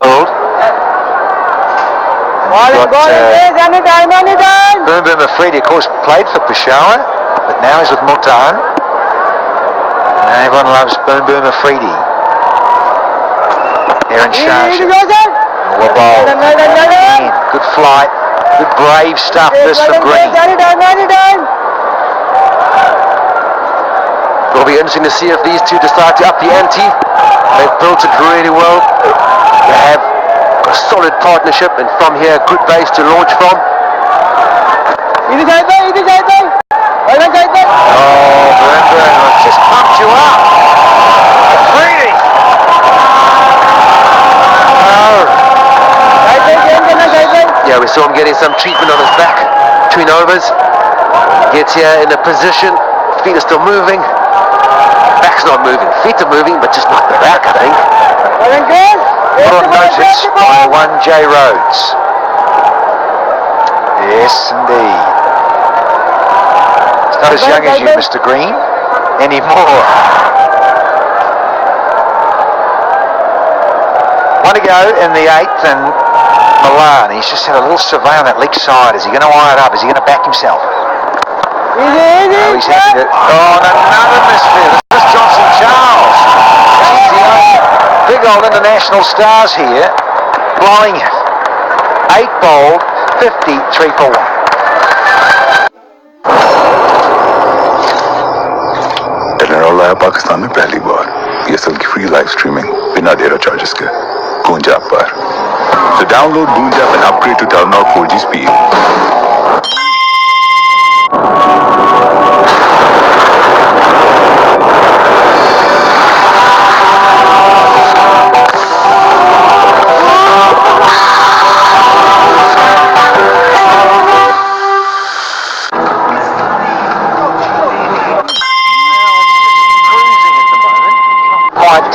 Old. Boom Afridi, of course, played for Peshawar, but now he's with Multan. And everyone loves Boom Afridi. Aaron Shah. Good flight, good brave stuff this from Green. It'll be interesting to see if these two decide to up the ante. They've built it really well. They have a solid partnership, and from here, good base to launch from. Oh, Burn, I've just pumped you up. Really? Yeah, we saw him getting some treatment on his back between overs. Gets here in a position, feet are still moving. Back's not moving, feet are moving, but just not the back, I think. Put on notice by one J Rhodes. Yes, indeed. He's not as young as you, Mr. Green, anymore. One to go in the 8th, and Milan. He's just had a little survey on that leg side. Is he going to wire it up? Is he going to back himself? No, he's happy to. Oh, and another misfire. This is Johnson Charles. Big old international stars here, blowing it. 8 bowled, 53 for 1. Telenor लाया पाकिस्तान में पहली बार ESL की free live streaming बिना data charges के गूंज app पर. So download Goonj app and upgrade to Telenor 4G speed.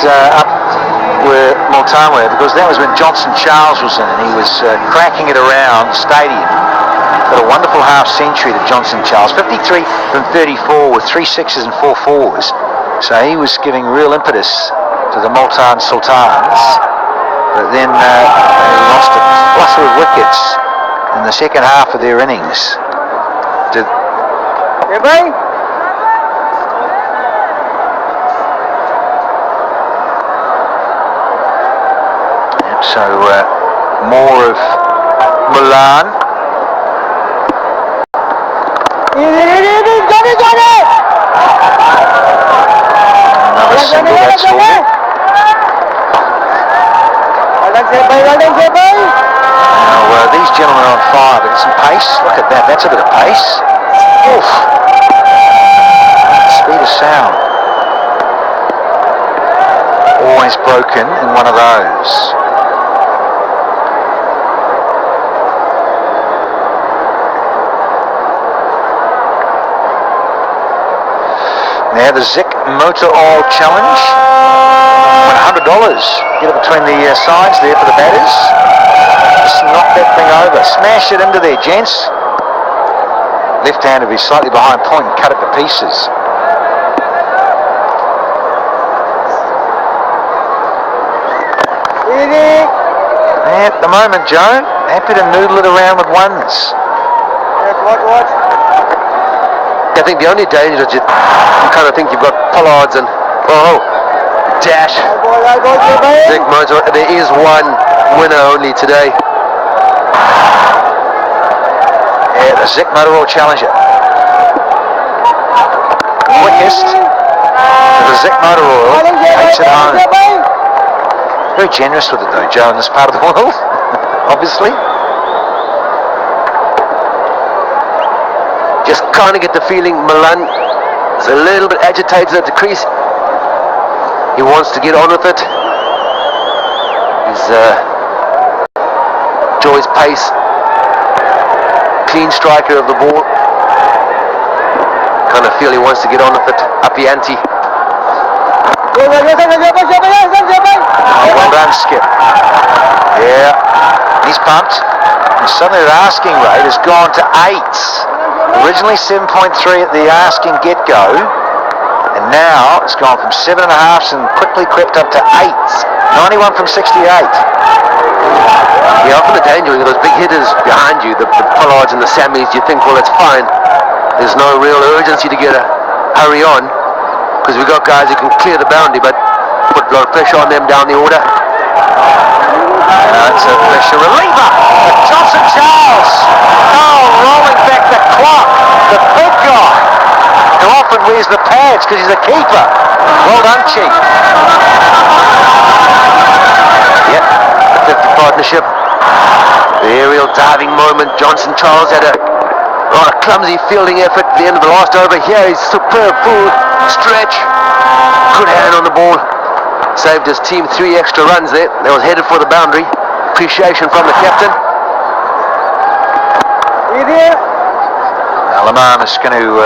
Up where Multan were, because that was when Johnson Charles was in, and he was cracking it around the stadium. Got a wonderful half century to Johnson Charles, 53 from 34 with 3 sixes and 4 fours. So he was giving real impetus to the Multan Sultans. But then they lost a flutter of wickets in the second half of their innings. So more of Milan. Another single, that's for me. Now these gentlemen are on fire. But some pace. Look at that. That's a bit of pace. Oof. Speed of sound. Always broken in one of those. Now the Zik Motor Oil Challenge, $100. Get it between the sides there for the batters. Just knock that thing over. Smash it into there, gents. Left hand will be slightly behind point and cut it to pieces. At the moment, Joe, happy to noodle it around with ones. I think the only danger is you kind of think you've got Pollards and dash. Zik Motor. There is one winner only today. Yeah, the Zik Motor Oil Challenger. Quickest to the Zik Motor Oil takes it home. Very generous with it though, Joe, in this part of the world, obviously. Just kind of get the feeling Milan is a little bit agitated at the crease. He wants to get on with it. He's Joy's pace, clean striker of the ball. Kind of feel he wants to get on with it, up the ante. Oh, well done, Skip. Yeah, he's pumped. And suddenly the asking rate has gone to 8. Originally 7.3 at the asking get-go, and Now it's gone from 7.5 and quickly crept up to 8. 91 from 68. Yeah, often the danger with those big hitters behind you, the Pollards and the Sammies, you think, well, it's fine. There's no real urgency to get a hurry on because we've got guys who can clear the boundary, but put a lot of pressure on them down the order. It's a pressure reliever. But Johnson Charles. Oh, rolling back the clock. The big guy who often wears the pads because he's a keeper. Well done, Chief. Yep, the 50 partnership. The aerial diving moment. Johnson Charles had a rather clumsy fielding effort at the end of the last over. Here he's superb full stretch. Good hand on the ball. Saved his team 3 extra runs there. They was headed for the boundary. Appreciation from the captain. Now Lamar is going to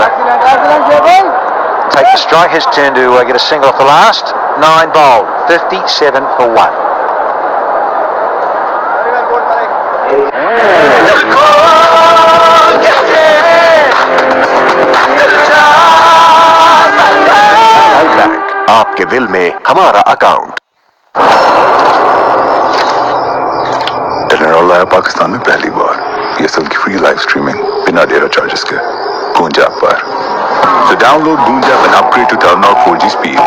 take the strike. His turn to get a single off the last. 9 bowled. 57 for 1. आपके दिल में हमारा account. Telenor लाया पाकिस्तान में पहली बार ESL की free live streaming बिना data charges के गूंज ऐप पर। So download Goonj app and upgrade to Telenor 4G speed.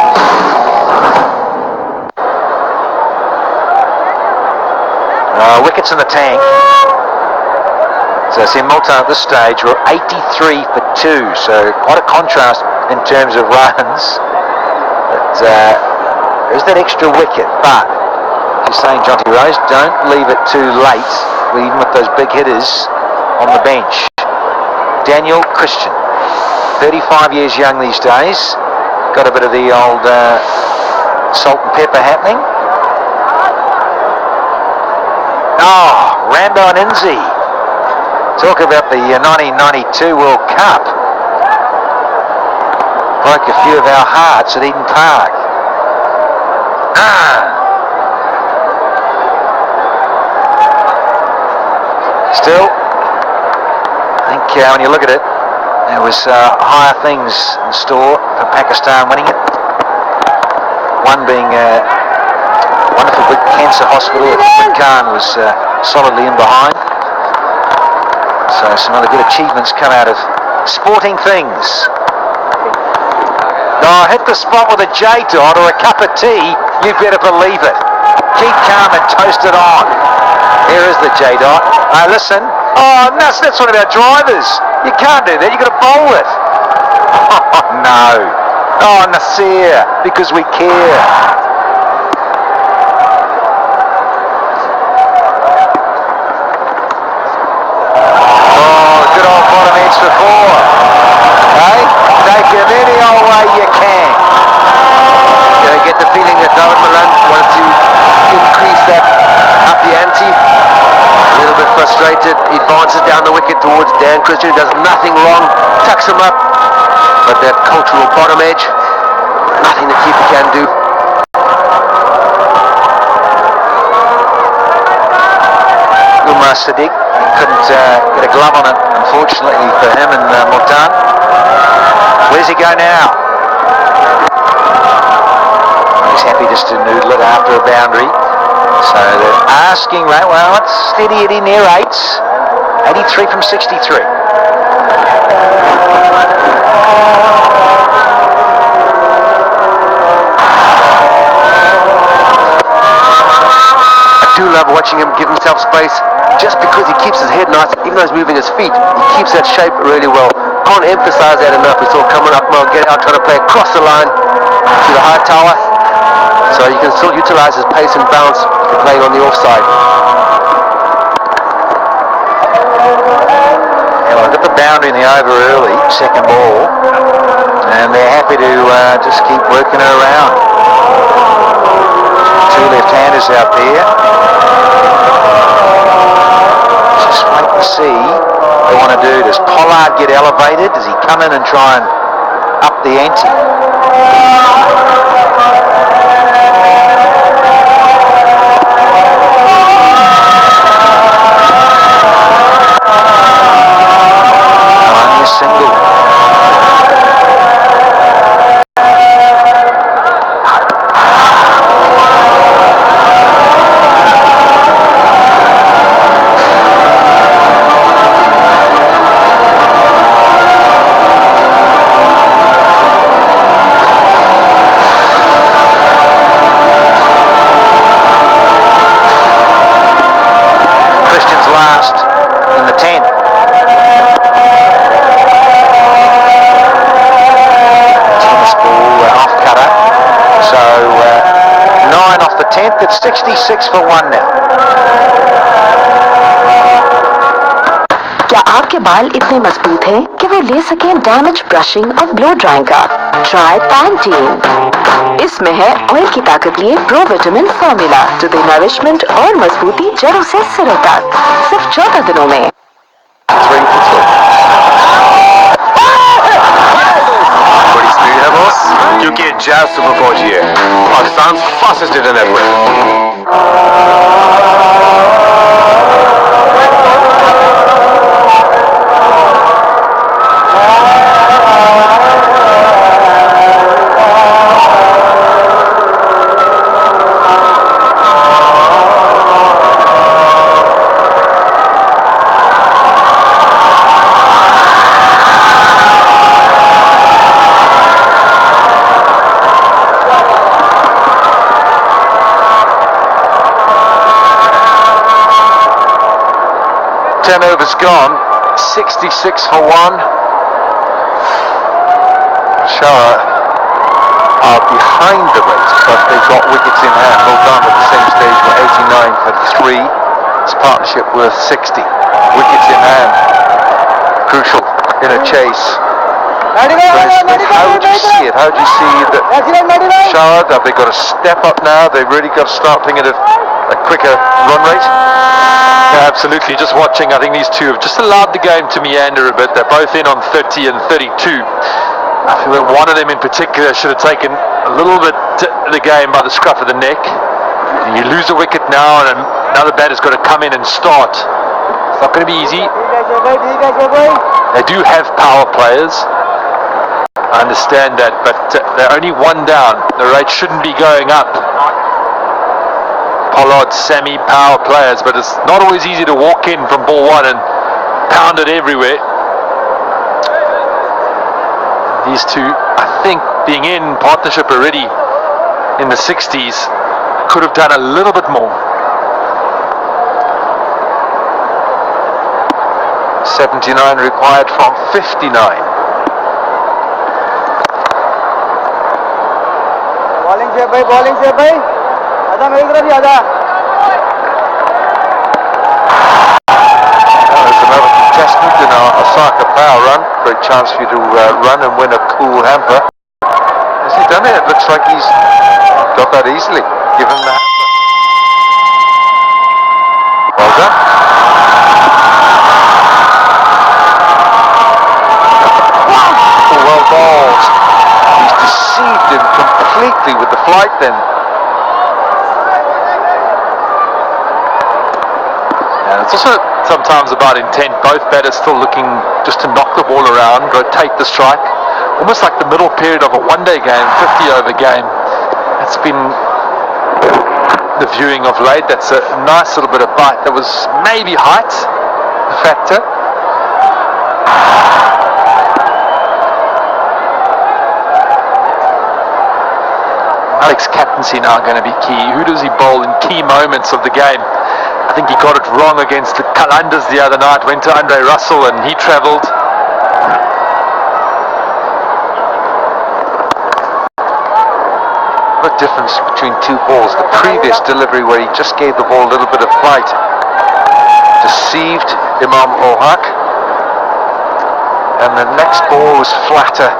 Wickets in the tank. So see Multan at this stage were 83 for 2. So quite a contrast in terms of runs. But there's that extra wicket. But he's saying, Jonty Rose, don't leave it too late, even with those big hitters on the bench. Daniel Christian, 35 years young these days. Got a bit of the old salt and pepper happening. Oh, Rambo and Inzi. Talk about the 1992 World Cup. Broke a few of our hearts at Eden Park. Still, I think when you look at it, there was higher things in store for Pakistan winning it. One being a wonderful big cancer hospital that Imran Khan was solidly in behind. So some other good achievements come out of sporting things. Oh, hit the spot with a J dot or a cup of tea, you better believe it. Keep calm and toast it on. Here is the J dot. Listen. Oh, no, that's one of our drivers. You can't do that. You've got to bowl it. Oh, no. Oh, Nasir, because we care. For 4. Hey, take him any old way you can. You get the feeling that David Malan wants to increase that up the ante. A little bit frustrated. He advances down the wicket towards Dan Christian. Does nothing wrong. Tucks him up. But that cultural bottom edge, nothing the keeper can do. Umar Sadiq couldn't get a glove on it, unfortunately for him and Multan. Where's he go now? He's happy just to noodle it after a boundary. So they're asking, well, it's steady Eddie near 8s. 83 from 63. I do love watching him give himself space. Just because he keeps his head nice, even though he's moving his feet, he keeps that shape really well. Can't emphasize that enough. We saw coming up, get out, trying to play across the line to the high tower. So you can still utilize his pace and bounce for playing on the offside. Yeah, well, got the boundary in the over early, second ball, and they're happy to just keep working her around. 2 left-handers out there. Just wait and see what they want to do. Does Pollard get elevated? Does he come in and try and up the ante? Only a single. 10th. It's 66 for 1 now. क्या आपके बाल इतने मजबूत हैं कि वे ले सकें damage brushing और ब्लो ड्राइंग का? Try Pantene. इसमें है ऑयल की ताकत लिए प्रो विटामिन फॉर्मूला जो दे नरिशमेंट और मजबूती जड़ों से सिरों तक, सिर्फ 14 दिनों में। 3 for 2. बड़ी स्पीड है बॉस, क्योंकि ये जैज सुपर फौजी है, Pakistan fastest data network. Ten overs gone, 66 for 1. Shah are behind the race, but they've got wickets in hand. Multan at the same stage were 89 for 3. This partnership worth 60. Wickets in hand. Crucial in a chase. How do you see it? How do you see that Shah, have they got to step up now? They've really got to start thinking of a quicker run rate? Yeah, absolutely. Just watching, I think these two have just allowed the game to meander a bit. They're both in on 30 and 32. I feel that one of them in particular should have taken a little bit the game by the scruff of the neck. And you lose a wicket now and another batter's got to come in and start. It's not going to be easy. They do have power players. I understand that, but they're only one down. The rate shouldn't be going up. Pollard, Sammy, power players, but it's not always easy to walk in from ball one and pound it everywhere. These two, I think, being in partnership already in the 60s, could have done a little bit more. 79 required from 59. Bowling से भाई आजा मेरी तरफ ही आजा। There's another contestant in our Osaka power run. Great chance for you to run and win a cool hamper. Has he done it? It looks like he's got that easily. Give him the hamper. Well done. Well bowled. He's deceived him completely with the flight then. And it's also sometimes about intent. Both batters still looking just to knock the ball around, rotate the strike. Almost like the middle period of a one-day game, 50-over game. That's been the viewing of late. That's a nice little bit of bite. There was maybe height, the factor. Malik's captaincy now going to be key. Who does he bowl in key moments of the game? I think he got it wrong against the Qalandars the other night, went to Andre Russell and he travelled. What a difference between two balls. The previous delivery where he just gave the ball a little bit of flight, deceived Imam ul Haq, and the next ball was flatter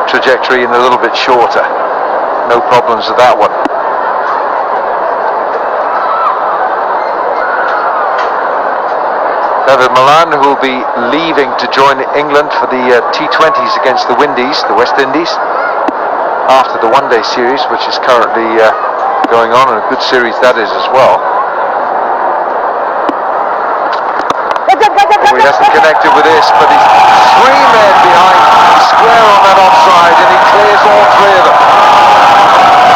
trajectory and a little bit shorter. No problems with that one. David Malan, who will be leaving to join England for the T20s against the Windies, the West Indies, after the one-day series, which is currently going on, and a good series that is as well. Oh, he hasn't connected with this, but he's 3 men behind, square on that offside, and he clears all 3 of them.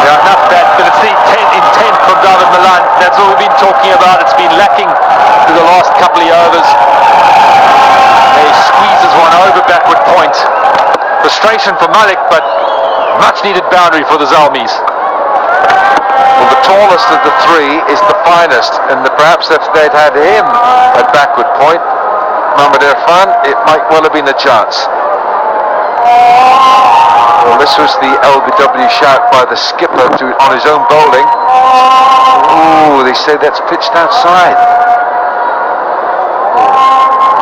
Yeah, enough that, but it's the intent from David Malan. That's what we've been talking about. It's been lacking through the last couple of overs. He squeezes one over backward point. Frustration for Malik, but much needed boundary for the Zalmis. Well, the tallest of the 3 is the finest, and perhaps if they'd had him at backward point, Mohammad Irfan, it might well have been a chance. Well, this was the LBW shout by the skipper on his own bowling. Ooh, they say that's pitched outside.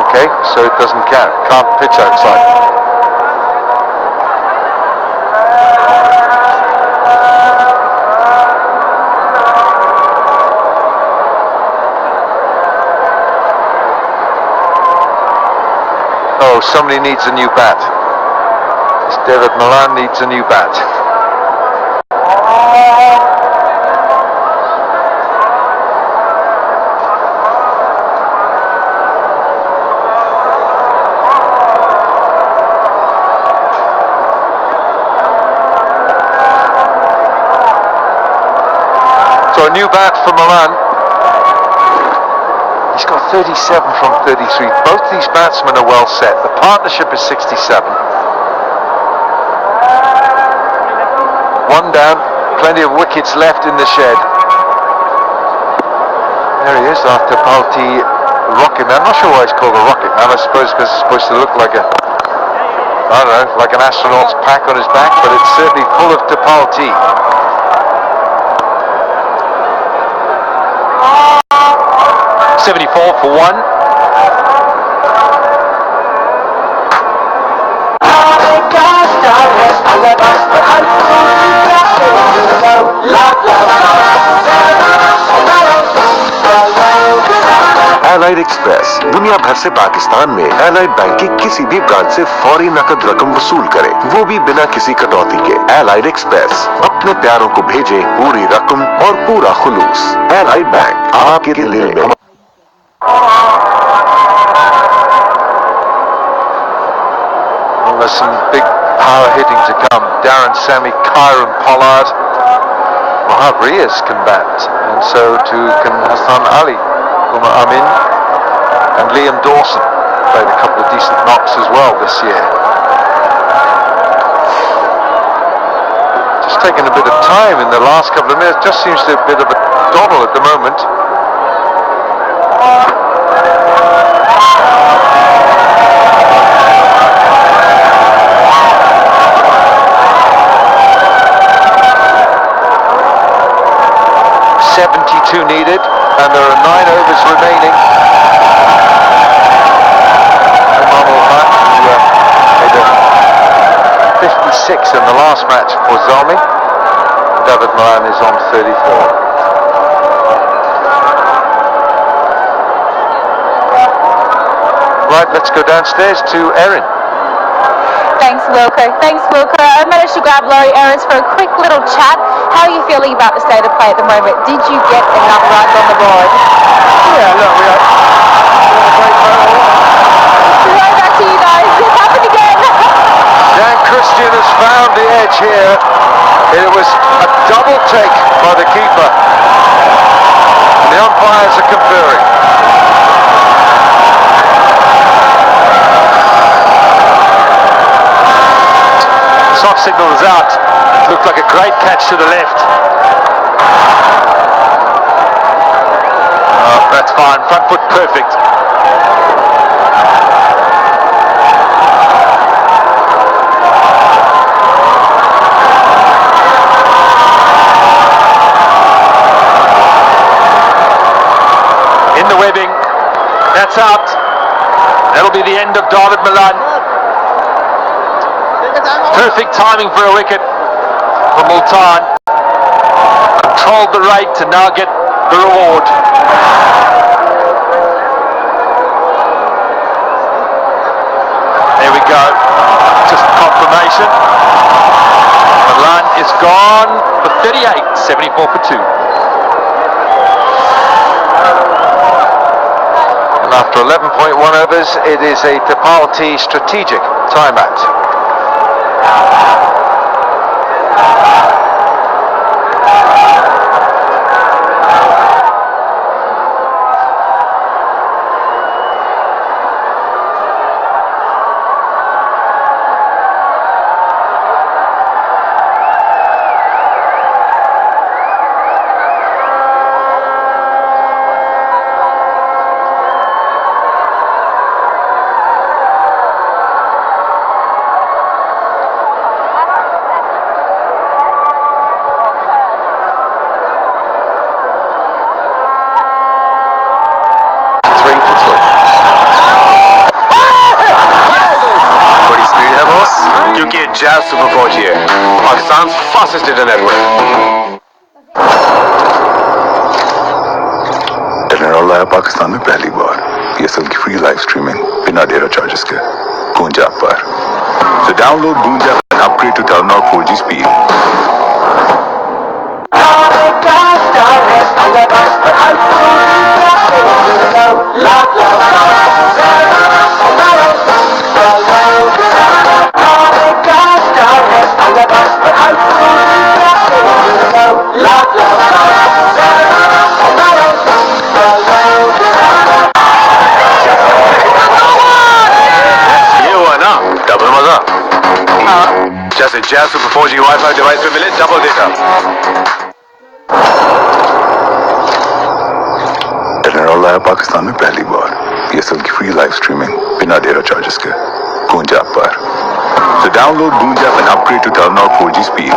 Okay, so it doesn't count. Can't pitch outside. Oh, somebody needs a new bat. This David Milan needs a new bat. So a new bat for Milan. He's got 37 from 33. Both these batsmen are well set. The partnership is 67. One down, plenty of wickets left in the shed. There he is after Palti Rocket Man. I'm not sure why he's called a Rocket Man. I suppose because it's supposed to look like a, I don't know, like an astronaut's pack on his back, but it's certainly full of Tapalti. .74 for one. Allied express दुनिया भर से पाकिस्तान में allied bank की किसी भी branch से फौरी नकद रकम वसूल करे, वो भी बिना किसी कटौती के। एलाइड एक्सप्रेस, अपने प्यारों को भेजे पूरी रकम और पूरा खुलूस। एलाइड बैंक आपके दिल में। There's some big power hitting to come. Darren Sammy, Kyron Pollard, Mohab Riaz can bat, and so too can Hassan Ali, Umar Amin, and Liam Dawson played a couple of decent knocks as well this year. Just taking a bit of time in the last couple of minutes. Just seems to be a bit of a dawdle at the moment. Needed, and there are 9 overs remaining. Imam Ul-Haq, who made a 56 in the last match for Zalmi. David Milan is on 34. Right, let's go downstairs to Erin. Thanks, Wilco. I managed to grab Laurie Aarons for a quick little chat. How are you feeling about the state of play at the moment? Did you get enough runs on the board? Yeah, look, we are a great battle. Right back to you guys. It happened again. Dan Christian has found the edge here. It was a double take by the keeper. And the umpires are conferring. Soft signal is out. It looked like a great catch to the left. Oh, that's fine. Front foot perfect. In the webbing. That's out. That'll be the end of David Milan. Perfect timing for a wicket from Multan. Controlled the rate to now get the reward. There we go. Just confirmation. Milan is gone for 38, 74 for 2. And after 11.1 overs, it is a Tapalti strategic timeout. boss? क्योंकि ये jazz super फौजी है, Pakistan fastest internet Telenor लाया पाकिस्तान में पहली बार PSL की free live streaming बिना data charges के गूंज ऐप पर। So download Goonj app and upgrade to Telenor 4G speed. ये हुआ ना डबल मजा। जैसे jazz super 4G wifi device पे मिले डबल डेटा। टेलीनॉर लाया पाकिस्तान में पहली बार PSL की फ्री लाइव स्ट्रीमिंग बिना डेटा चार्जेस के गूंज ऐप पर। So download Goonj app and upgrade to Telenor 4G speed.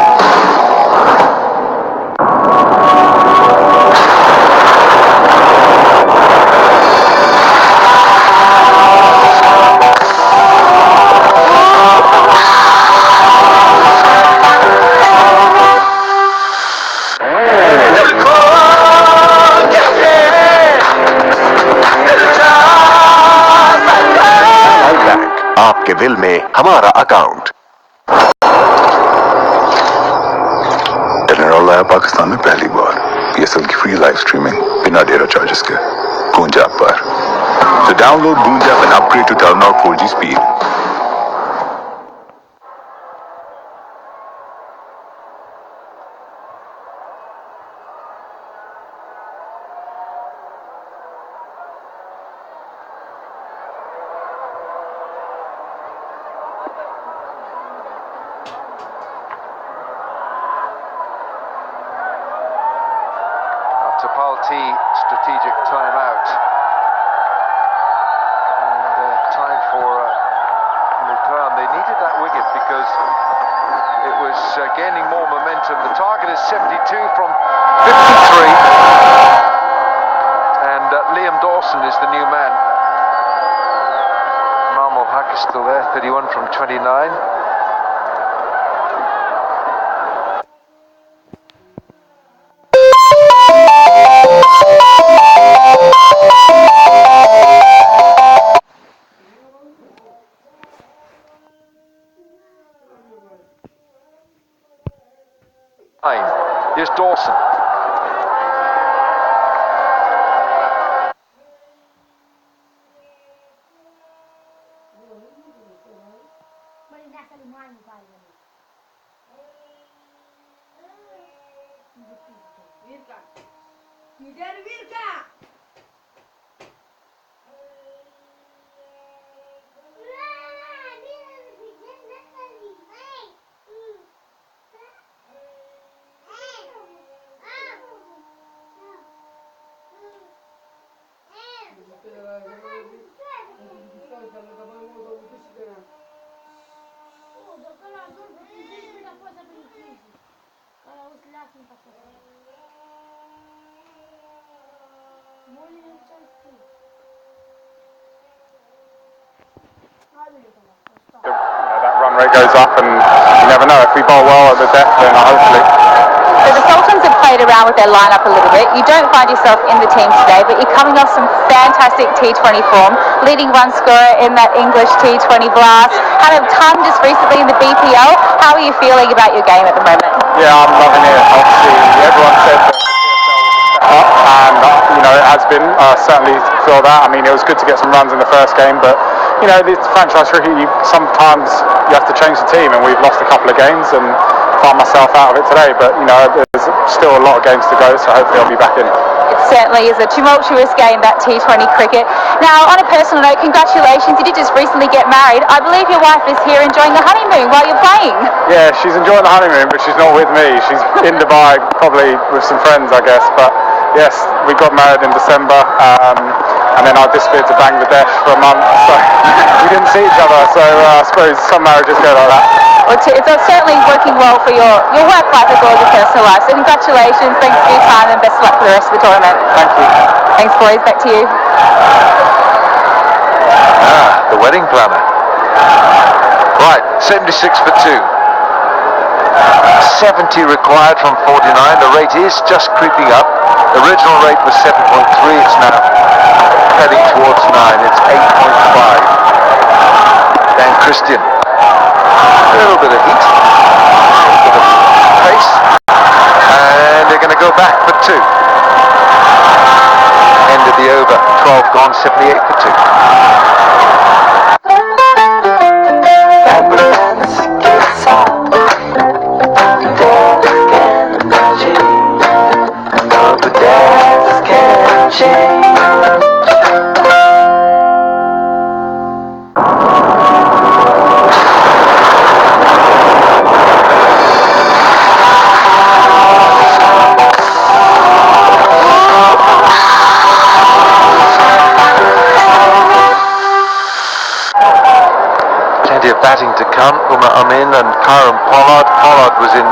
आपके बिल में हमारा अकाउंट। टेलीनॉर लाया पाकिस्तान में पहली बार PSL की फ्री लाइव स्ट्रीमिंग बिना डेटा चार्जेस के गूंज ऐप पर। So download Goonj app and upgrade to Telenor 4G speed. Tapalti strategic timeout. And time for Multan. They needed that wicket because it was gaining more momentum. The target is 72 from 53. And Liam Dawson is the new man. Mahmoud Haq is still there, 31 from 29. Here's Dawson. That run rate goes up, and you never know. If we bowl well at the depth, then hopefully. So the Sultans have played around with their lineup a little bit. You don't find yourself in the team today, but you're coming off some fantastic T20 form, leading run scorer in that English T20 blast, had a ton just recently in the BPL. How are you feeling about your game at the moment? Yeah, I'm loving it. Obviously, everyone said that and it has been. Certainly feel that. I mean, it was good to get some runs in the first game, but this franchise cricket, sometimes you have to change the team, and we've lost a couple of games, and found myself out of it today. But there's still a lot of games to go, so hopefully I'll be back in. It certainly is a tumultuous game, that T20 cricket. Now, on a personal note, congratulations. You did just recently get married. I believe your wife is here enjoying the honeymoon while you're playing. Yeah, she's enjoying the honeymoon, but she's not with me. She's in Dubai, probably with some friends, I guess. But yes, we got married in December, and then I disappeared to Bangladesh for a month, so we didn't see each other. So I suppose some marriages go like that. Well, it's certainly working well for your work life as well as your personal life. So congratulations, thanks for your time, and best of luck for the rest of the tournament. Thank you. Thanks, boys. Back to you. The wedding planner. Right, 76 for 2. 70 required from 49. The rate is just creeping up. The original rate was 7.3. It's now heading towards 9. It's 8.5. Dan Christian. A little bit of heat. A bit of pace. And they're going to go back for 2. End of the over. 12 gone, 78 for 2. Batting to come, Umar Amin and Karen Pollard. Pollard was in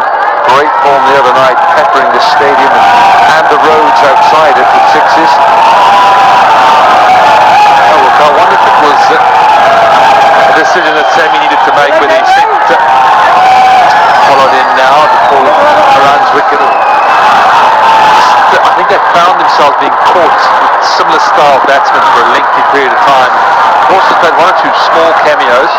great form the other night, peppering the stadium and the roads outside it with sixes. Oh, look, I wonder if it was a decision that Semi needed to make when he sent Pollard in now before Iran's wicket. I think they found themselves being caught with similar style batsmen for a lengthy period of time. Of course, they've had one or two small cameos.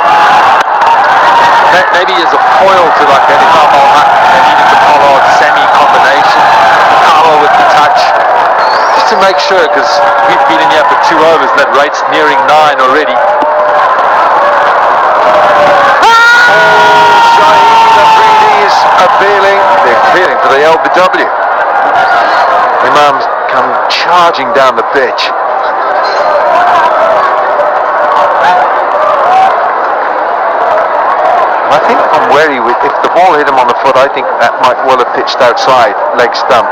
Maybe as a foil to like an Imam al-Haq and even the Pollard Semi combination, Carlo with the touch, just to make sure, because we've been in here for 2 overs and that rate's nearing 9 already. Shaheen Afridi is appealing. They're appealing for the LBW. Imam's come charging down the pitch. I think from where he would, if the ball hit him on the foot, I think that might well have pitched outside, leg stump.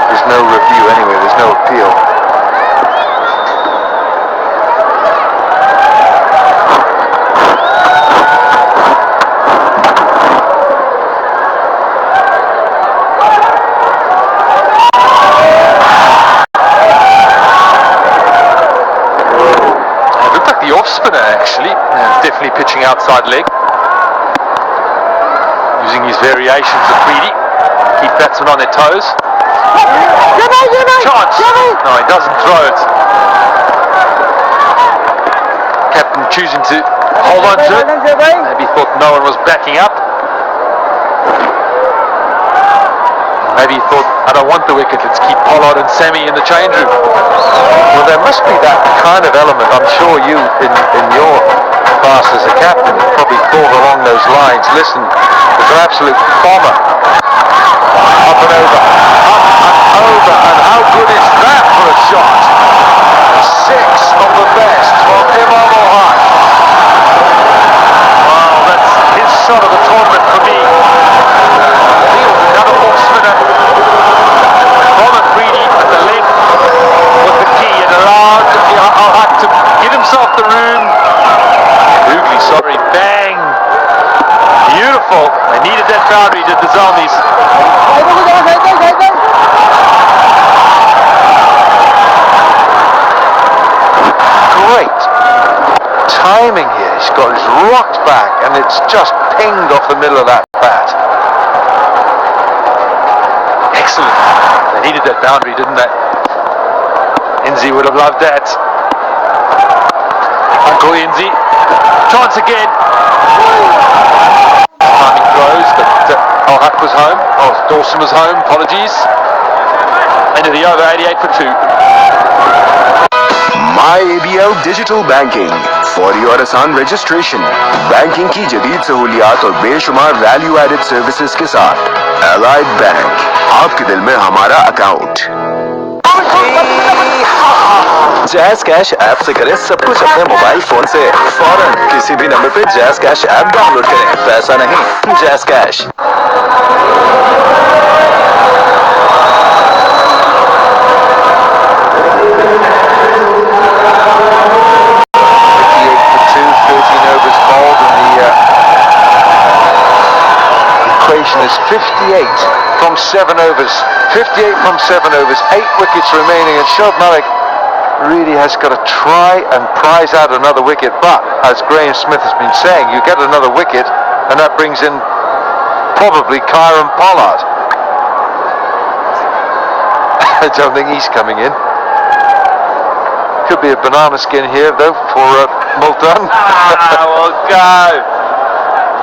There's no review anyway, there's no appeal. Spinner actually, definitely pitching outside leg, using his variations of Afridi, keep batsmen on their toes. Chance! No, he doesn't throw it. Captain choosing to hold on to it. Maybe thought no one was backing up. Maybe he thought, I don't want the wicket, let's keep Pollard and Semi in the change room. Well, there must be that kind of element. I'm sure you, in your past as a captain, probably thought along those lines. Listen, there's an absolute bomber. Up and over. Up and over. And how good is that for a shot? 6 of the best from Imam al-Haq. Wow, that's his shot of the tournament for me. Another off spinner. From Afridi at the length was the key and allowed al-Haq to give himself the room. Hughley, sorry, bang. Beautiful. They needed that boundary, did the Zalmis. Great timing here. He's got his rocked back and it's just pinged off the middle of that bat. Excellent. They needed that boundary, didn't they? Inzi would have loved that. Uncle Inzi. Chance again. Timing throws, but al-Haq was home. Oh, Dawson was home. Apologies. End of the over, 88 for 2. MyABL Digital Banking for your आसान registration, banking की जदीद सहूलियात और बेशुमार value added services के साथ Allied Bank, आपके दिल में हमारा अकाउंट। जैज़ कैश ऐप से करें सब कुछ अपने मोबाइल फोन से फौरन। किसी भी नंबर पे जैज़ कैश ऐप डाउनलोड करें, पैसा नहीं, jazz cash. Is 58 from 7 overs. 58 from 7 overs. 8 wickets remaining, and Shoaib Malik really has got to try and prize out another wicket, but as Graham Smith has been saying, you get another wicket and that brings in probably Kieron Pollard. I don't think he's coming in. Could be a banana skin here though for Multan. Well, go.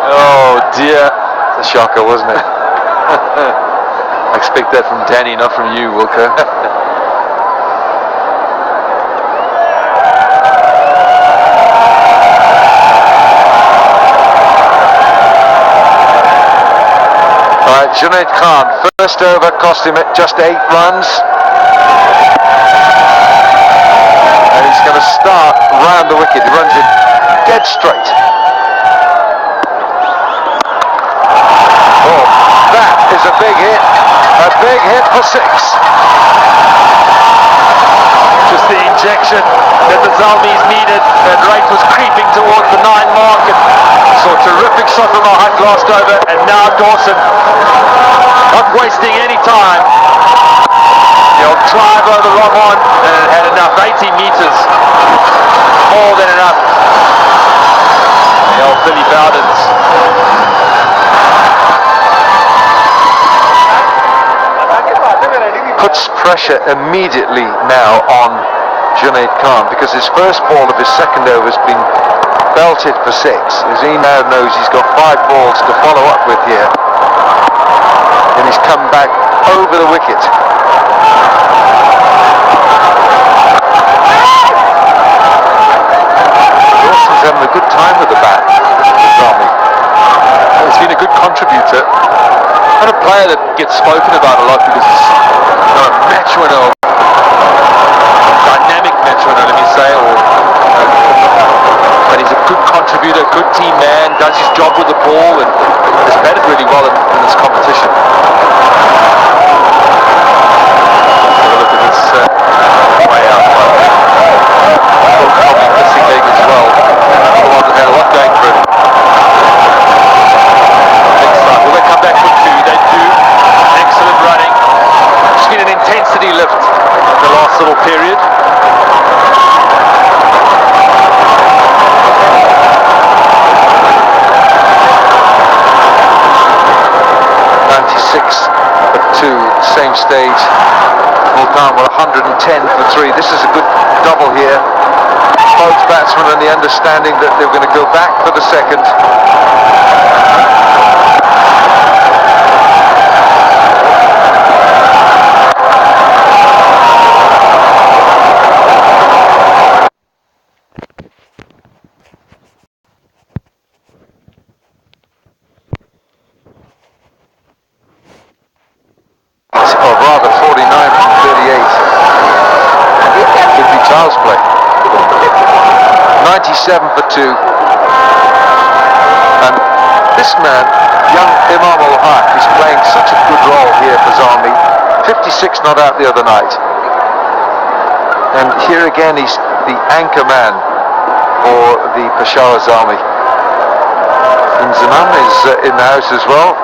Oh dear, it's a shocker, wasn't it? I expect that from Danny, not from you, Wilco. Alright, Junaid Khan, first over cost him just 8 runs. And he's going to start round the wicket. He runs it dead straight. Oh, that is a big hit. A big hit for 6. Just the injection that the Zalmis needed. That rate was creeping towards the 9 mark. And saw a terrific shot from our hut last over. And now Dawson, not wasting any time. He'll drive over the wrong one and it had enough, 80 meters. More than enough. The old Billy Bowdens. Puts pressure immediately now on Junaid Khan because his first ball of his second over has been belted for 6. As he now knows he's got 5 balls to follow up with here. And he's come back over the wicket. Dawson's having a good time with the bat. He's been a good contributor. Not a player that gets spoken about a lot because he's not a match winner, dynamic match winner, let me say, but he's a good contributor, good team man, does his job with the ball and has batted really well in this competition. Have a look at this way out. Probably missing leg as well. Otherwise they had a lot going for him. Will they come back for 2? They do. Excellent running. Just been an intensity lift in the last little period. At 2, same stage. Multan were 110 for 3. This is a good double here. Both batsmen are in the understanding that they're going to go back for the second. Or rather 49 from 38. Could be child's play. 97 for 2. And this man, young Imam Ul Haq, is playing such a good role here for Zalmi. 56 not out the other night. And here again he's the anchor man for the Peshawar Zalmi. And Zaman is in the house as well.